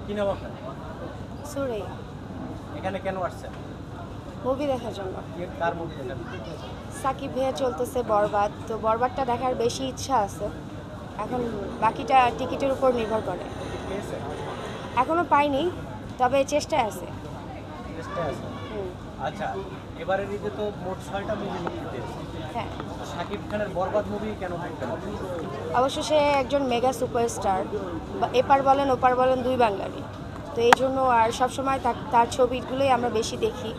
কি নাম আপনার? সুরাইয়া। এখানে কেন আসছেন? মুভি দেখার জন্য। কার মুভি দেখেন? সাকিব ভাইয়া চলতেছে বরবাদ, তো বরবাদটা দেখার বেশি ইচ্ছা আছে। এখন বাকিটা টিকিটের উপর নির্ভর করে। পেয়েছেন? এখনো পাইনি, তবে চেষ্টায় আছে। চেষ্টায় আছে। হুম, আচ্ছা, এবারের ঈদে তো মোট 6টা মুভি মুক্তি পেয়েছে। হ্যাঁ। শাকিব খানের বরবাদ মুভি কেন দেখবেন? অবশ্য সে একজন মেগা সুপারস্টার, এপার বলেন ওপার বলেন দুই বাঙালি। তো এই জন্য আর সবসময় তার ছবিগুলোই আমরা বেশি দেখি।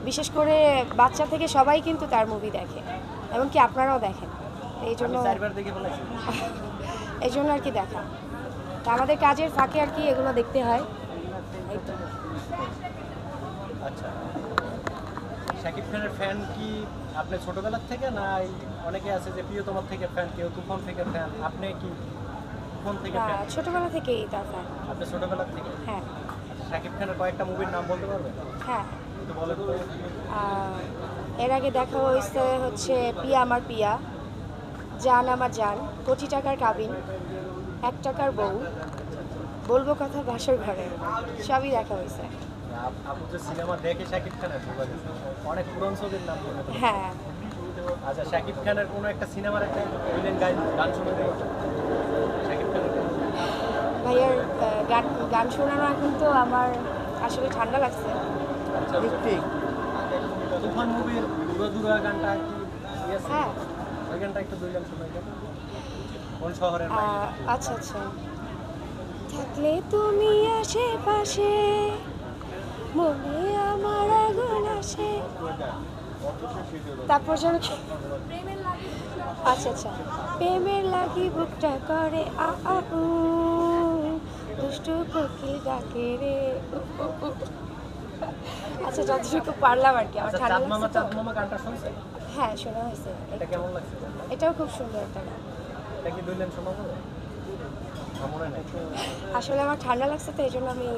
বিশেষ করে বাচ্চা থেকে সবাই কিন্তু তার মুভি দেখে, এমনকি আপনারাও দেখেন। এই জন্য আমি 4বার দেখে ফেলেছি। এই জন্য আর কি দেখা। তা আমাদের কাজের ফাঁকে আর কি এগুলো দেখতে হয়, এই তো। আচ্ছা, শাকিব খানের ফ্যান কি আপনি ছোটবেলার থেকে, না অনেকে আছে যে প্রিয়তমার থেকে ফ্যান, কেউ তুফান থেকে ফ্যান, আপনি কি কোন থেকে ফ্যান? ছোটবেলা থেকেই তার ফ্যান। আপনি ছোটবেলার থেকে? হ্যাঁ। আচ্ছা, শাকিব খানের কয়েকটা মুভির নাম বলতে পারবেন? হ্যাঁ, একটু বলেন তো। এর আগে দেখা হয়েছে হচ্ছে পিয়া আমার পিয়া, জান আমার জান, কোটি টাকার কাবিন, 1 টাকার বউ, বলবো কথা বাসর ঘরে, সবই দেখা হয়েছে। আপনি যে সিনেমা দেখে শাকিব খানের অনেক পুরনো ছবির নাম বলে দেন। হ্যাঁ। আচ্ছা, শাকিব খানের কোনো একটা সিনেমার একটা ভিলেন গান শুনে দেবো শাকিব খানের। ভাইয়ার গান গান শোনানো এখন তো আমার আসলে ঠান্ডা লাগছে। আচ্ছা, তুফান মুভির দুরা দুরা গানটা কি আছে? হ্যাঁ। ওই গানটা একটু দুই গান শোনাই দেন। কোন শহরের মাইয়া? আচ্ছা আচ্ছা। থাকলে তুমি আশেপাশে, মনে আমার আগুন আসে। তারপর যেন আচ্ছা আচ্ছা, প্রেমের লাগি বুকটা করে আ আ উ, দুষ্টু কোকিল ডাকে রে উ, উ, উ। আচ্ছা, যতটুকু পারলাম আর কি। আমার আচ্ছা, ঠান্ডা চাঁদ মামা লাগছে তো। চাঁদ মামা গানটা শুনছেন? হ্যাঁ, শোনা হয়েছে। এটা কেমন লাগছে? এটাও খুব সুন্দর একটা গান। এটা কি দুই লাইন শোনাবো? মনে নাই। আসলে আমার ঠান্ডা লাগছে তো এই জন্য আমি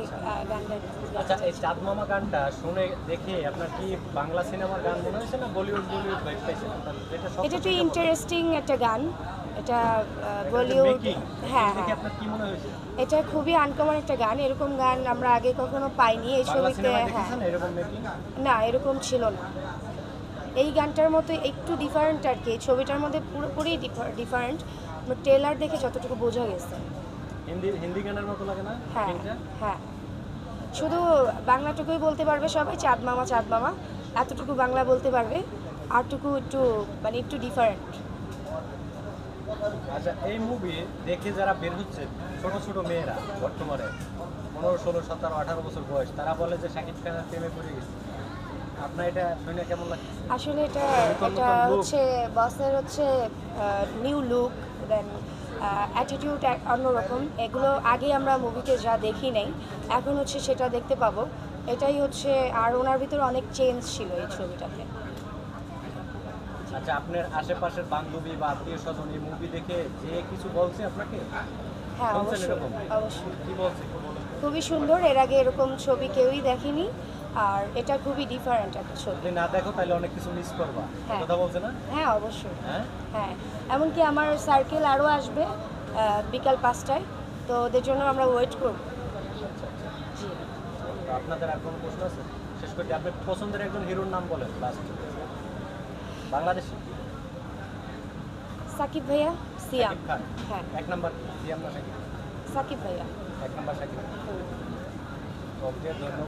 গানটা। আচ্ছা, এই চাঁদ মামা গানটা শুনে দেখে আপনার কি বাংলা সিনেমার গান মনে হয়েছে, না বলিউড ভাইব পাইছেন? এটা একটু ইন্টারেস্টিং একটা গান। এটা বলিউড। হ্যাঁ দেখে হ্যাঁ, আপনার কি মনে হয়েছে? এটা খুবই আনকমন একটা গান। এরকম গান আমরা আগে কখনো পাইনি এই বাংলা ছবিতে। সিনেমায় হ্যাঁ, দেখেছেন এরকম মেকিং? না, এরকম ছিল না। এই গানটার মতো একটু ডিফারেন্ট আর কি। এই ছবিটার মধ্যে পুরোপুরি ডিফারেন্ট। ট্রেলার দেখে যতটুকু বোঝা গেছে। হিন্দি গানের মতো লাগে না হ্যাঁ মেকিংটা? হ্যাঁ, শুধু বাংলাটুকুই বলতে পারবে সবাই, চাঁদ মামা এতটুকু বাংলা বলতে পারবে। আরটুকু একটু মানে একটু ডিফারেন্ট। আচ্ছা, এই মুভি দেখে যারা বের হচ্ছে, ছোট ছোট মেয়েরা বর্তমানে 15, 16, 17, 18 বছর বয়স, তারা বলে যে শাকিব খানের প্রেমে পড়ে গেছে। আপনার এটা শুনে কেমন লাগছে? আসলে এটা নতুন এটা look। হচ্ছে বসের হচ্ছে নিউ লুক, দেন অ্যাটিটিউড অন্যরকম। এগুলো আগে আমরা মুভিতে যা দেখি নাই, এখন হচ্ছে সেটা দেখতে পাবো। এটাই হচ্ছে, আর ওনার ভিতরে অনেক চেঞ্জ ছিল এই ছবিটাতে। আচ্ছা, আপনার আশেপাশের বান্ধবী বা আত্মীয় স্বজন এই মুভি দেখে যে কিছু বলছে আপনাকে? হ্যাঁ, শুনছেন অবশ্যই এরকম? অবশ্যই। কি বলছে একটু বলুন। খুবই সুন্দর, এর আগে এরকম ছবি কেউই দেখেনি। আর এটা খুবই ডিফারেন্ট একটা ছবি। যদি না দেখো তাহলে অনেক কিছু মিস করবা, হ্যাঁ। কথা বলছে না? হ্যাঁ, অবশ্যই। হ্যাঁ। হ্যাঁ, এমনকি আমার সার্কেল আরও আসবে বিকাল 5টায়, তো ওদের জন্য আমরা ওয়েট করব। আচ্ছা আচ্ছা। জি। তো আপনাদের আর কোনো প্রশ্ন আছে? শেষ করতে আপনার পছন্দের একজন হিরোর নাম বলেন লাস্ট। বাংলাদেশি? সাকিব ভাইয়া, সিয়াম। শাকিব খান। হ্যাঁ, 1 নাম্বার সিয়াম না শাকিব? সাকিব ভাইয়া। 1 নাম্বার শাকিব। হুম। ওকে, ধন্যবাদ।